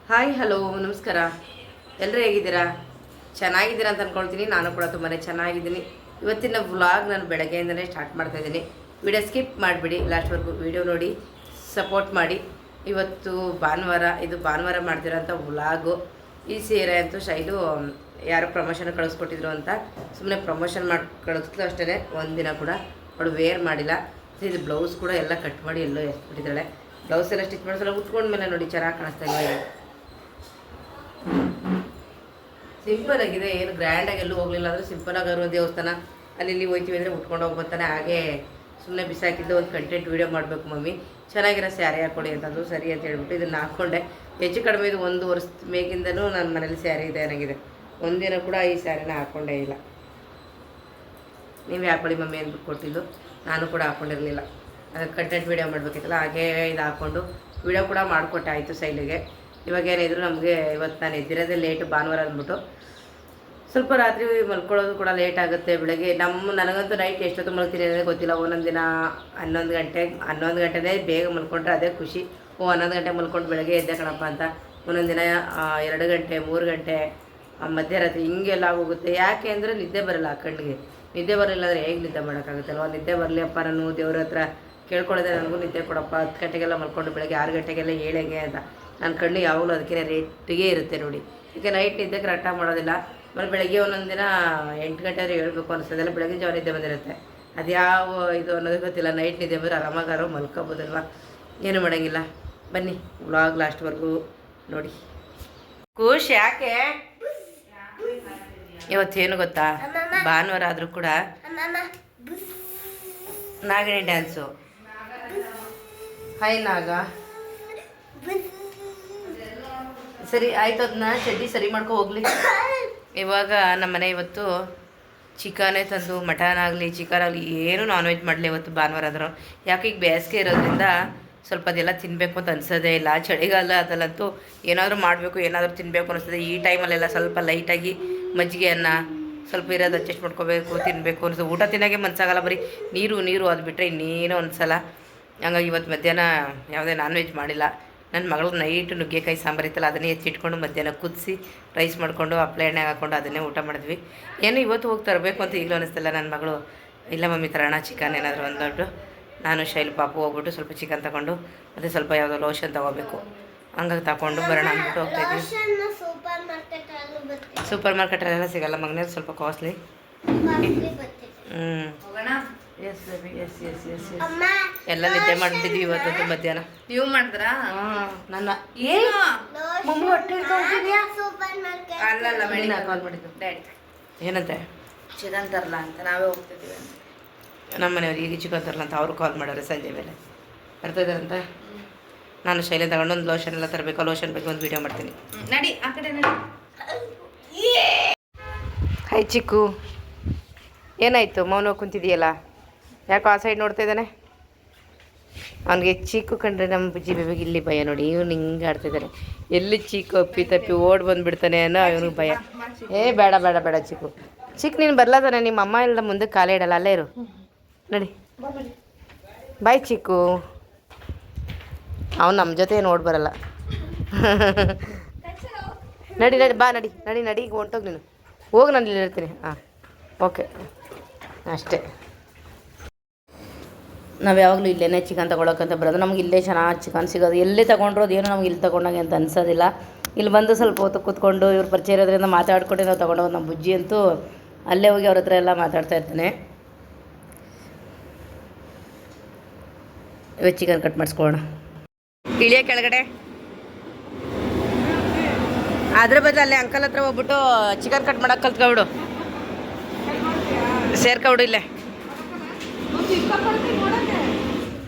Hi hello ನಮಸ್ಕಾರ. ಎಲ್ಲರೂ ಹೇಗಿದ್ದೀರಾ? ಚೆನ್ನಾಗಿದ್ದೀರಾ ಅಂತ ಅಂದ್ಕೊಳ್ತೀನಿ. ನಾನು ಕೂಡ ತುಂಬಾ ಚೆನ್ನಾಗಿದ್ದೀನಿ. ಇವತ್ತಿನ ವ್ಲಾಗ್ ನಾನು ಬೆಳಗ್ಗೆಯಿಂದಲೇ ಸ್ಟಾರ್ಟ್ ಮಾಡ್ತಾಯಿದ್ದೀನಿ. ವಿಡಿಯೋ ಸ್ಕಿಪ್ ಮಾಡಿಬಿಡಿ, ಲಾಸ್ಟ್ವರೆಗೂ ವಿಡಿಯೋ ನೋಡಿ ಸಪೋರ್ಟ್ ಮಾಡಿ. ಇವತ್ತು ಭಾನುವಾರ, ಇದು ಭಾನುವಾರ ಮಾಡ್ತಿರೋಂಥ ವ್ಲಾಗು. ಈ ಸೀರೆ ಅಂತೂ ಶೈಲು ಯಾರೋ ಪ್ರಮೋಷನ್ ಕಳಿಸ್ಕೊಟ್ಟಿದ್ರು ಅಂತ ಸುಮ್ಮನೆ ಪ್ರಮೋಷನ್ ಮಾಡಿ ಕಳಿಸ್ಲು ಅಷ್ಟೇ. ಒಂದಿನ ಕೂಡ ಅವಳು ವೇರ್ ಮಾಡಿಲ್ಲ. ಇದು ಬ್ಲೌಸ್ ಕೂಡ ಎಲ್ಲ ಕಟ್ ಮಾಡಿ ಎಲ್ಲೋ ಎಸ್ಬಿಟ್ಟಿದ್ದಾಳೆ. ಬ್ಲೌಸ್ ಎಲ್ಲ ಸ್ಟಿಚ್ ಮಾಡಿಸಲ್ಲ ಉಟ್ಕೊಂಡ್ಮೇಲೆ ನೋಡಿ ಚೆನ್ನಾಗಿ ಕಾಣಿಸ್ತಾ ಇಲ್ಲ. ಸಿಂಪಲ್ ಆಗಿದೆ, ಏನು ಗ್ರ್ಯಾಂಡಾಗಿ ಎಲ್ಲೂ ಹೋಗಲಿಲ್ಲ. ಅಂದರೆ ಸಿಂಪಲ್ ಆಗಿರೋ ದೇವಸ್ಥಾನ ಅಲ್ಲಿ ಇಲ್ಲಿ ಹೋಗ್ತೀವಿ ಅಂದರೆ ಉಟ್ಕೊಂಡು ಹೋಗ್ಬರ್ತಾನೆ. ಹಾಗೆ ಸುಮ್ಮನೆ ಬಿಸಾಕಿದ್ದು ಒಂದು ಕಂಟೆಂಟ್ ವೀಡಿಯೋ ಮಾಡಬೇಕು ಮಮ್ಮಿ, ಚೆನ್ನಾಗಿರೋ ಸ್ಯಾರಿ ಹಾಕ್ಕೊಡಿ ಅಂತಂದು ಸರಿ ಅಂತ ಹೇಳ್ಬಿಟ್ಟು ಇದನ್ನು ಹಾಕ್ಕೊಂಡೆ. ಹೆಚ್ಚು ಕಡಿಮೆ ಇದು 1 ವರ್ಷದ ಮೇಗಿಂದನೂ ನನ್ನ ಮನೇಲಿ ಸ್ಯಾರಿ ಇದೆ ಏನಾಗಿದೆ. ಒಂದಿನ ಕೂಡ ಈ ಸ್ಯಾರಿನ ಹಾಕ್ಕೊಂಡೇ ಇಲ್ಲ. ನೀವೇ ಹಾಕ್ಕೊಳ್ಳಿ ಮಮ್ಮಿ ಅಂದ್ಬಿಟ್ಟು ಕೊಟ್ಟಿದ್ದು, ನಾನು ಕೂಡ ಹಾಕ್ಕೊಂಡಿರಲಿಲ್ಲ. ಕಂಟೆಂಟ್ ವೀಡಿಯೋ ಮಾಡಬೇಕಿತ್ತಲ್ಲ, ಹಾಗೆ ಇದು ಹಾಕ್ಕೊಂಡು ವೀಡಿಯೋ ಕೂಡ ಮಾಡಿಕೊಟ್ಟೆ ಆಯಿತು ಶೈಲಿಗೆ. ಇವಾಗ ಏನಿದ್ರು ನಮಗೆ ಇವತ್ತು ನಾನು ಎದ್ದಿರೋದೇ ಲೇಟ್, ಭಾನುವಾರ ಅಂದ್ಬಿಟ್ಟು ಸ್ವಲ್ಪ ರಾತ್ರಿ ಮಲ್ಕೊಳ್ಳೋದು ಕೂಡ ಲೇಟ್ ಆಗುತ್ತೆ. ಬೆಳಗ್ಗೆ ನನಗಂತೂ ನೈಟ್ ಎಷ್ಟೊತ್ತು ಮಲ್ತೀನಿ ಅನ್ನೋದೇ ಗೊತ್ತಿಲ್ಲ. ಒಂದೊಂದು ದಿನ 11 ಗಂಟೆನೇ ಬೇಗ ಮಲ್ಕೊಂಡ್ರೆ ಅದೇ ಖುಷಿ. 11 ಗಂಟೆ ಮಲ್ಕೊಂಡು ಬೆಳಗ್ಗೆ ಎದ್ದೆ ಕಣಪ್ಪ ಅಂತ. ಒಂದೊಂದು ದಿನ 2 ಗಂಟೆ 3 ಗಂಟೆ ಮಧ್ಯರಾತ್ರಿ ಹಿಂಗೆಲ್ಲ ಆಗೋಗುತ್ತೆ. ಯಾಕೆ ಅಂದರೆ ನಿದ್ದೆ ಬರಲ್ಲ ಕಣ್ಣಿಗೆ. ನಿದ್ದೆ ಬರಲಿಲ್ಲ ಅಂದರೆ ಹೇಗೆ ನಿದ್ದೆ ಮಾಡೋಕ್ಕಾಗುತ್ತಲ್ವ? ನಿದ್ದೆ ಬರಲಿ ಅಪ್ಪ, ನಾನು ದೇವ್ರ ಹತ್ರ ಕೇಳ್ಕೊಳ್ಳೋದೆ ನನಗೂ ನಿದ್ದೆ ಕೊಡಪ್ಪ. 10 ಗಂಟೆಗೆಲ್ಲ ಮಲ್ಕೊಂಡು ಬೆಳಗ್ಗೆ 6 ಗಂಟೆಗೆಲ್ಲ ಏಳಂಗೆ ಅಂತ ನನ್ನ ಕಣ್ಣು ಯಾವಾಗಲೂ ಅದಕ್ಕೆ ರೇಟಿಗೆ ಇರುತ್ತೆ ನೋಡಿ. ಈಗ ನೈಟ್ ನಿದ್ದೆ ಕರೆಕ್ಟಾಗಿ ಮಾಡೋದಿಲ್ಲ. ಆಮೇಲೆ ಬೆಳಗ್ಗೆ ಒಂದೊಂದು ದಿನ 8 ಗಂಟೆ ಆದರೆ ಹೇಳ್ಬೇಕು ಅನಿಸ್ತದೆಲ್ಲ. ಬೆಳಗ್ಗೆ ಜಾವ ನಿದ್ದೆ ಬಂದಿರುತ್ತೆ. ಅದು ಯಾವ ಇದು ಅನ್ನೋದು ಗೊತ್ತಿಲ್ಲ. ನೈಟ್ ನಿದ್ದೆ ಬಂದರೆ ಆರಾಮಾಗಾರೋ ಮಲ್ಕೋಬೋದಲ್ವ, ಏನು ಮಾಡೋಂಗಿಲ್ಲ. ಬನ್ನಿ ವ್ಲಾಗ್ ಲಾಸ್ಟ್ವರೆಗೂ ನೋಡಿ. ಖುಷ್ ಯಾಕೆ ಇವತ್ತೇನು ಗೊತ್ತಾ, ಭಾನುವಾರ ಆದರೂ ಕೂಡ ನಾಗಿಣಿ ಡ್ಯಾನ್ಸು. ಹಾಯ್ ನಾಗ. ಸರಿ ಆಯಿತು, ಅದನ್ನ ಚಡ್ಡಿ ಸರಿ ಮಾಡ್ಕೊ ಹೋಗ್ಲಿ. ಇವಾಗ ನಮ್ಮನೆ ಇವತ್ತು ಚಿಕನೇ ತಂದು, ಮಟನ್ ಆಗಲಿ ಚಿಕನ್ ಆಗಲಿ ಏನೂ ನಾನ್ ವೆಜ್ ಮಾಡಲಿ ಇವತ್ತು ಭಾನುವಾರ ಆದರೂ. ಯಾಕೆ ಈಗ ಬೇಸಿಗೆ ಇರೋದ್ರಿಂದ ಸ್ವಲ್ಪ ಅದೆಲ್ಲ ತಿನ್ನಬೇಕು ಅಂತ ಅನಿಸೋದೇ ಇಲ್ಲ. ಚಳಿಗಾಲ ಅದಲ್ಲಂತೂ ಏನಾದರೂ ಮಾಡಬೇಕು, ಏನಾದರೂ ತಿನ್ನಬೇಕು ಅನಿಸ್ತದೆ. ಈ ಟೈಮಲ್ಲೆಲ್ಲ ಸ್ವಲ್ಪ ಲೈಟಾಗಿ ಮಜ್ಜಿಗೆ ಅನ್ನ ಸ್ವಲ್ಪ ಇರೋದು ಅಡ್ಜಸ್ಟ್ ಮಾಡ್ಕೋಬೇಕು, ತಿನ್ನಬೇಕು ಅನಿಸ್ತದೆ. ಊಟ ತಿನ್ನೋಕ್ಕೆ ಮನಸ್ಸಾಗಲ್ಲ, ಬರೀ ನೀರು ಅದು ಬಿಟ್ಟರೆ ಇನ್ನೇನೋ ಅನಿಸಲ್ಲ. ಹಂಗಾಗಿ ಇವತ್ತು ಮಧ್ಯಾಹ್ನ ಯಾವುದೇ ನಾನ್ ವೆಜ್ ಮಾಡಿಲ್ಲ. ನನ್ನ ಮಗಳು ನೈಟ್ ನುಗ್ಗೆಕಾಯಿ ಸಾಂಬಾರು ಇತ್ತಲ್ಲ, ಅದನ್ನೇ ಎತ್ತಿಟ್ಕೊಂಡು ಮಧ್ಯಾಹ್ನ ಕುದಿಸಿ ರೈಸ್ ಮಾಡಿಕೊಂಡು ಹಪ್ಪಳ ಎಣ್ಣೆಗೆ ಹಾಕ್ಕೊಂಡು ಅದನ್ನೇ ಊಟ ಮಾಡಿದ್ವಿ. ಏನು ಇವತ್ತು ಹೋಗಿ ತರಬೇಕು ಅಂತ ಈಗಲೂ ಅನ್ನಿಸ್ತಿಲ್ಲ. ನನ್ನ ಮಗಳು ಇಲ್ಲ ಮಮ್ಮಿ ತರೋಣ ಚಿಕನ್ ಏನಾದರೂ ಒಂದು ದೊಡ್ಡ. ನಾನು ಶೈಲ್ ಪಾಪು ಹೋಗ್ಬಿಟ್ಟು ಸ್ವಲ್ಪ ಚಿಕನ್ ತಗೊಂಡು ಮತ್ತು ಸ್ವಲ್ಪ ಯಾವುದೋ ಲೋಷನ್ ತೊಗೋಬೇಕು, ಹಂಗಾಗಿ ತಗೊಂಡು ಬರೋಣ ಅಂದ್ಬಿಟ್ಟು ಹೋಗ್ತಾಯಿದ್ವಿ. ಸೂಪರ್ ಮಾರ್ಕೆಟಲ್ಲೆಲ್ಲ ಸಿಗೋಲ್ಲ ಮಗನೇ, ಸ್ವಲ್ಪ costly. Yes baby, yes yes yes yes. ಎಲ್ಲ ನಿದ್ದೆ ಮಾಡ್ತಿದ್ವಿ ಇವತ್ತಂತೂ ಮಧ್ಯಾಹ್ನ. ನೀವು ಮಾಡಿದ್ರಾ? ನನ್ನ ಏನು ಮಮ್ಮಿ ಹೊಟ್ಟೆ ಹಿಡ್ಕೊಂಡ್ತಿದ್ಯಾ? ಅಲ್ಲಲ್ಲ ಬೆಳಿಗ್ಗೆ ಕಾಲ್ ಮಾಡಿದ್ದು ಡ್ಯಾಡಿ ಏನಂತೆ ಚಿಕನ್ ತರಲ್ಲ ಅಂತ ನಾವೇ ಹೋಗ್ತಿದ್ದೀವಿ ಅಂತ. ನಮ್ಮ ಮನೆಯವ್ರು ಈಗ ಚಿಕನ್ ತರಲ್ಲ ಅಂತ ಅವರು ಕಾಲ್ ಮಾಡೋರು ಸಂಜೆ ಮೇಲೆ ಬರ್ತಾಯಿದ್ದಾರಂತ. ನಾನು ಶೈಲಿ ತಗೊಂಡು ಒಂದು ಲೋಷನ್ ಎಲ್ಲ ತರಬೇಕು. ಲೋಷನ್ ಬಗ್ಗೆ ಒಂದು ವೀಡಿಯೋ ಮಾಡ್ತೀನಿ. ನಡಿ ಆ ಕಡೆ ನಡಿ. ಹಾಯ್ ಚಿಕ್ಕು, ಏನಾಯಿತು ಮೌನ ಕುಂತಿದೆಯಲ್ಲ? ಯಾಕೋ ಆ ಸೈಡ್ ನೋಡ್ತಾ ಇದ್ದಾನೆ. ಅವನಿಗೆ ಚೀಕು ಕಂಡ್ರೆ ನಮ್ಮ ಬುಜ್ಜಿ ಬೇಬಿಗೆ ಇಲ್ಲಿ ಭಯ ನೋಡಿ. ಇವನು ಹಿಂಗೆ ಆಡ್ತಿದ್ದಾನೆ. ಎಲ್ಲಿ ಚೀಕು ಅಪ್ಪಿ ತಪ್ಪಿ ಓಡ್ ಬಂದುಬಿಡ್ತಾನೆ ಅನ್ನೋ ಇವನಿಗೆ ಭಯ. ಬೇಡ ಬೇಡ ಬೇಡ ಚಿಕ್ಕು. ನೀನು ಬರ್ಲಾತಾನೆ, ನಿಮ್ಮ ಅಮ್ಮ ಇಲ್ಲ ಮುಂದೆ ಕಾಲೇ ಇಡಲ್ಲ, ಅಲ್ಲೇ ಇರು. ನಡಿ ಬಾಯ್ ಚಿಕ್ಕು. ಅವನು ನಮ್ಮ ಜೊತೆ ಏನು ಓಡ್ ಬರಲ್ಲ. ನಡಿ ನಡಿ ಬಾ, ನಡಿ ನಡಿ ನಡಿ ಈಗ ಹೊಂಟೋಗಿ ನೀನು ಹೋಗಿ, ನಾನು ಇಲ್ಲಿ ಇರ್ತೀನಿ. ಹಾಂ ಓಕೆ ಅಷ್ಟೇ. ನಾವು ಯಾವಾಗಲೂ ಇಲ್ಲೇ ಚಿಕನ್ ತೊಗೊಳಕ್ಕಂತ ಬರೋದು. ನಮ್ಗೆ ಇಲ್ಲೇ ಚೆನ್ನಾಗಿ ಚಿಕನ್ ಸಿಗೋದು. ಎಲ್ಲೇ ತೊಗೊಂಡ್ರೋದು ಏನೋ ನಮ್ಗೆ ಇಲ್ಲಿ ತೊಗೊಂಡಾಗೆ ಅಂತ ಅನ್ಸೋದಿಲ್ಲ. ಇಲ್ಲಿ ಬಂದು ಸ್ವಲ್ಪ ಹೊತ್ತು ಕೂತ್ಕೊಂಡು ಇವ್ರು ಪರಿಚಯ ಇರೋದ್ರಿಂದ ಮಾತಾಡ್ಕೊಂಡು ನಾವು ತೊಗೊಂಡೋಗಿ. ನಮ್ಮ ಬುಜ್ಜಿ ಅಂತೂ ಅಲ್ಲೇ ಹೋಗಿ ಅವ್ರ ಹತ್ರ ಎಲ್ಲ ಮಾತಾಡ್ತಾ ಇರ್ತಾನೆ. ಇವತ್ತು ಚಿಕನ್ ಕಟ್ ಮಾಡಿಸ್ಕೊಳ್ಳೋಣ. ಇಳಿಯ ಕೆಳಗಡೆ ಅದ್ರ ಬದಲು ಅಲ್ಲೇ ಅಂಕಲ್ ಹತ್ರ ಹೋಗ್ಬಿಟ್ಟು ಚಿಕನ್ ಕಟ್ ಮಾಡೋಕೆ ಕಲ್ತ್ಕೊಬಿಡು. ಸೇರ್ಕೊಬಿಡು ಇಲ್ಲೇ.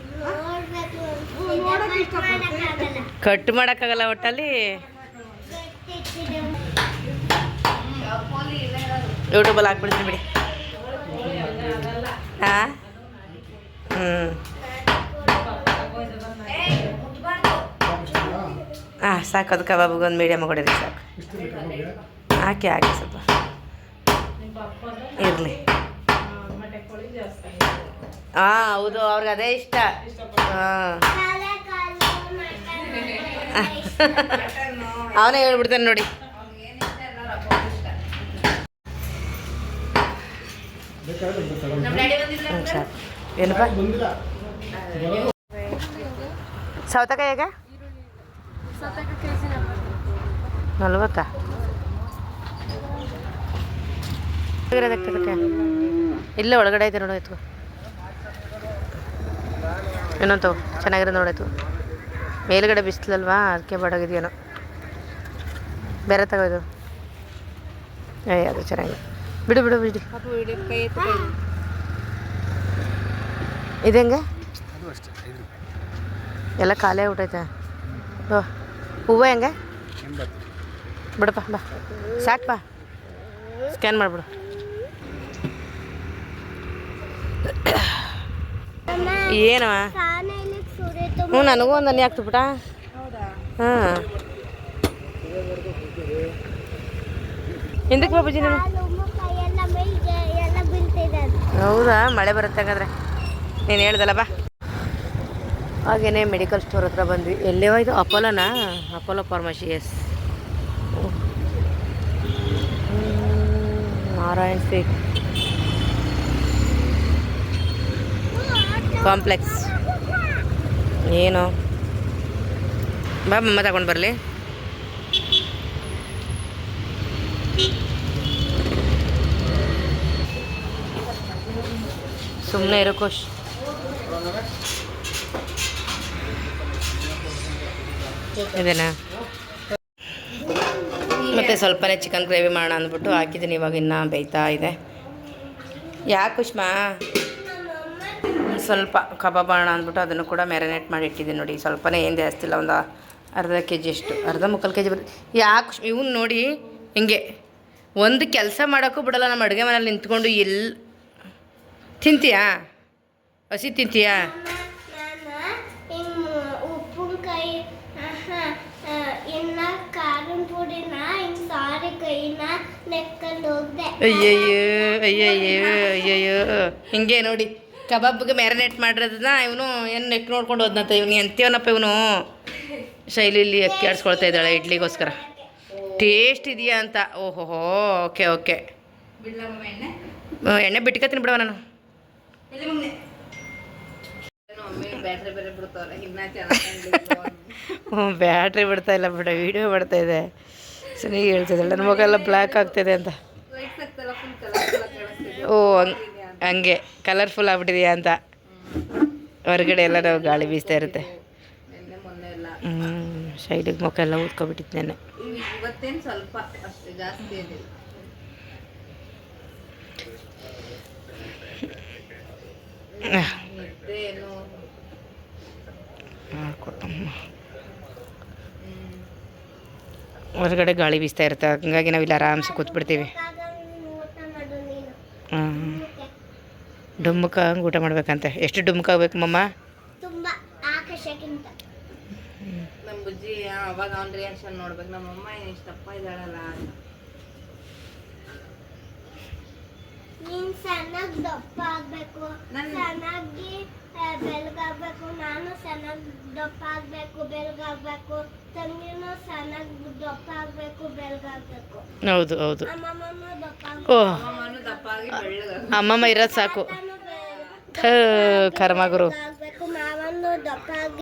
ಕಟ್ ಮಾಡೋಕ್ಕಾಗಲ್ಲ ಒಟ್ಟಲ್ಲಿ. ಯೂಟ್ಯೂಬಲ್ಲಿ ಹಾಕ್ಬಿಡ್ತೀನಿ ಬಿಡಿ. ಹಾಂ ಹಾಂ ಸಾಕು. ಅದು ಕಬಾಬಿಗೆ ಒಂದು ಮೀಡಿಯಮ್ ಕೊಡಿರಿ ಸಾಕು. ಹಾಕಿ ಸ್ವಲ್ಪ ಇರಲಿ. ಹಾಂ ಹೌದು, ಅವ್ರಿಗೆ ಅದೇ ಇಷ್ಟ. ಹಾಂ ಅವನೇ ಹೇಳ್ಬಿಡ್ತಾನೆ ನೋಡಿ. ಸರ್ ಏನಪ್ಪ ಸೌತೆಕಾಯಿ ಹೇಗೆ 40 ಇಲ್ಲೇ ಒಳಗಡೆ ಐತೆ ನೋಡಾಯ್ತು. ಏನಂತವು ಚೆನ್ನಾಗಿರೋ ನೋಡಾಯ್ತು. ಮೇಲ್ಗಡೆ ಬಿಸಿಲಲ್ವಾ ಅದಕ್ಕೆ ಬಡಗಿದೆಯೇನೋ. ಬೇರೆ ತಗೋದು ಅದು ಚೆನ್ನಾಗಿದೆ. ಬಿಡು ಬಿಡು ಬಿಡಿ. ಇದು ಹೆಂಗೆ ಎಲ್ಲ ಖಾಲಿ ಆಗ್ಬಿಟ್ಟೈತೆ. ಹೂವು ಹೆಂಗೆ ಬಿಡಪ್ಪ ಬಾ ಸಾಕು ಬಾ ಸ್ಕ್ಯಾನ್ ಮಾಡಿಬಿಡು. ಏನವ ಹ್ಞೂ ನನಗೂ ಒಂದು ಅನಿ ಆಗ್ತು ಬಿಟ. ಹಾಂ ಹಿಂದಕ್ಕೆ ಬಾಬುಜಿ ನೀನು. ಹೌದಾ ಮಳೆ ಬರುತ್ತೆ ಹಾಗಾದ್ರೆ ನೀನು ಹೇಳ್ದಲ್ಲ ಬಾ. ಹಾಗೇನೆ ಮೆಡಿಕಲ್ ಸ್ಟೋರ್ ಹತ್ರ ಬಂದ್ವಿ. ಎಲ್ಲೇವ ಇದು ಅಪೋಲೋನಾ? Apollo pharmacy. S Narayan street complex. ಏನು ಬಾ ಮಮ್ಮ ತಗೊಂಡು ಬರಲಿ. ಸುಮ್ಮನೆ ಇರೋ ಖುಷ್. ಇದೇನಾ ಮತ್ತು ಸ್ವಲ್ಪನೇ ಚಿಕನ್ ಗ್ರೇವಿ ಮಾಡೋಣ ಅಂದ್ಬಿಟ್ಟು ಹಾಕಿದ್ದೀನಿ. ಇವಾಗ ಇನ್ನೂ ಬೇಯ್ತಾ ಇದೆ. ಯಾಕೆ ಕುಷ್ಮಾ ಸ್ವಲ್ಪ ಕಬಾಬ್ ಮಾಡೋಣ ಅಂದ್ಬಿಟ್ಟು ಅದನ್ನು ಕೂಡ ಮ್ಯಾರಿನೇಟ್ ಮಾಡಿ ಇಟ್ಟಿದ್ದೀನಿ ನೋಡಿ. ಸ್ವಲ್ಪನೇ ಏನು ಜಾಸ್ತಿ ಇಲ್ಲ, ಒಂದು ಅರ್ಧ kg ಅಷ್ಟು, ಅರ್ಧ ಮುಕ್ಕಾಲು kg ಬರುತ್ತೆ. ಯಾಕೆ ಇವನು ನೋಡಿ ಹಿಂಗೆ ಒಂದು ಕೆಲಸ ಮಾಡೋಕ್ಕೂ ಬಿಡಲ್ಲ. ನಮ್ಮ ಅಡುಗೆ ಮನೇಲಿ ನಿಂತ್ಕೊಂಡು ಎಲ್ಲಿ ತಿಂತೀಯಾ? ಹಸಿ ತಿಂತೀಯಾ? ಅಯ್ಯಯ್ಯೋ ಅಯ್ಯಯ್ಯೋ ಅಯ್ಯಯ್ಯೋ. ಹಿಂಗೆ ನೋಡಿ ಕಬಾಬ್ಗೆ ಮ್ಯಾರಿನೇಟ್ ಮಾಡಿರೋದನ್ನ ಇವನು ಏನು ನೆಕ್ ನೋಡ್ಕೊಂಡು ಹೋದ್ನಂತ. ಇವನು ಎಂತೀವನಪ್ಪ ಇವನು. ಶೈಲಿಲಿ ಅಕ್ಕಿ ಆಡಿಸ್ಕೊಳ್ತಾ ಇದ್ದಾಳೆ ಇಡ್ಲಿಗೋಸ್ಕರ. ಟೇಸ್ಟ್ ಇದೆಯಾ ಅಂತ. ಓಹೋ ಓಕೆ ಓಕೆ. ಎಣ್ಣೆ ಬಿಟ್ಕೊತೀನಿ ಬಿಡವ ನಾನು. ಬ್ಯಾಟ್ರಿ ಬಿಡ್ತಾ ಇಲ್ಲ ಬಿಡ, ವೀಡಿಯೋ ಮಾಡ್ತಾ ಇದೆ. ಸರಿ ಹೇಳ್ತಿದ್ದಾಳೆ ನನ್ನ ಮಗೆಲ್ಲ ಬ್ಲ್ಯಾಕ್ ಆಗ್ತಿದೆ ಅಂತ. ಓ ಹಂಗೆ ಕಲರ್ಫುಲ್ ಆಗ್ಬಿಟ್ಟಿದೆಯಾ ಅಂತ. ಹೊರಗಡೆ ಎಲ್ಲ ನಾವು ಗಾಳಿ ಬೀಸ್ತಾ ಇರುತ್ತೆ. ಶೈಲಿಗೆ ಮುಖ ಎಲ್ಲ ಊದ್ಕೊಬಿಟ್ಟಿತ್ತು ನೆನ್ನೆ. ಸ್ವಲ್ಪ ಅಷ್ಟೇ ಜಾಸ್ತಿ ಏನಿಲ್ಲ. ಹೊರಗಡೆ ಗಾಳಿ ಬೀಸ್ತಾ ಇರುತ್ತೆ, ಹಂಗಾಗಿ ನಾವಿಲ್ಲಿ ಆರಾಮ್ಸೆ ಕೂತ್ಬಿಡ್ತೀವಿ. ಡುಮ್ಮಕ್ಕ ಹಂಗೆ ಊಟ ಮಾಡ್ಬೇಕಂತೆ. ಎಷ್ಟು ಡುಮ್ಮಕ್ಕ ಆಗ್ಬೇಕು ಮಮ್ಮ? ನಮ್ಮ ಬುಜ್ಜಿ ಅವಾಗ ಅವ್ನ ರಿಯಾಕ್ಷನ್ ನೋಡ್ಬೇಕು. ನಮ್ಮ ಅಮ್ಮ ಏನು ಇಷ್ಟಪ್ಪ ಇದ್ದಾಳಲ್ಲ. ನೀನು ಚೆನ್ನಾಗಿ ದಪ್ಪ ಆಗಬೇಕು, ಚೆನ್ನಾಗಿ ಬೆಳಗಾಗಬೇಕು. ನಾನು ಚೆನ್ನಾಗಿ ದಪ್ಪ ಆಗಬೇಕು, ಬೆಳಗಾಗಬೇಕು. ತಂಗಿನೂ ಚೆನ್ನಾಗಿ ದಪ್ಪ ಆಗಬೇಕು, ಬೆಳಗಾಗಬೇಕು. ಹೌದು ಹೌದು. ಅಮ್ಮಮ್ಮನೂ ದಪ್ಪ ಅಮ್ಮಮ್ಮ ಇರೋದು ಸಾಕು. ಕರ್ಮಗುರು. ಮಾವನು ದಪ್ಪ ಆಗಿ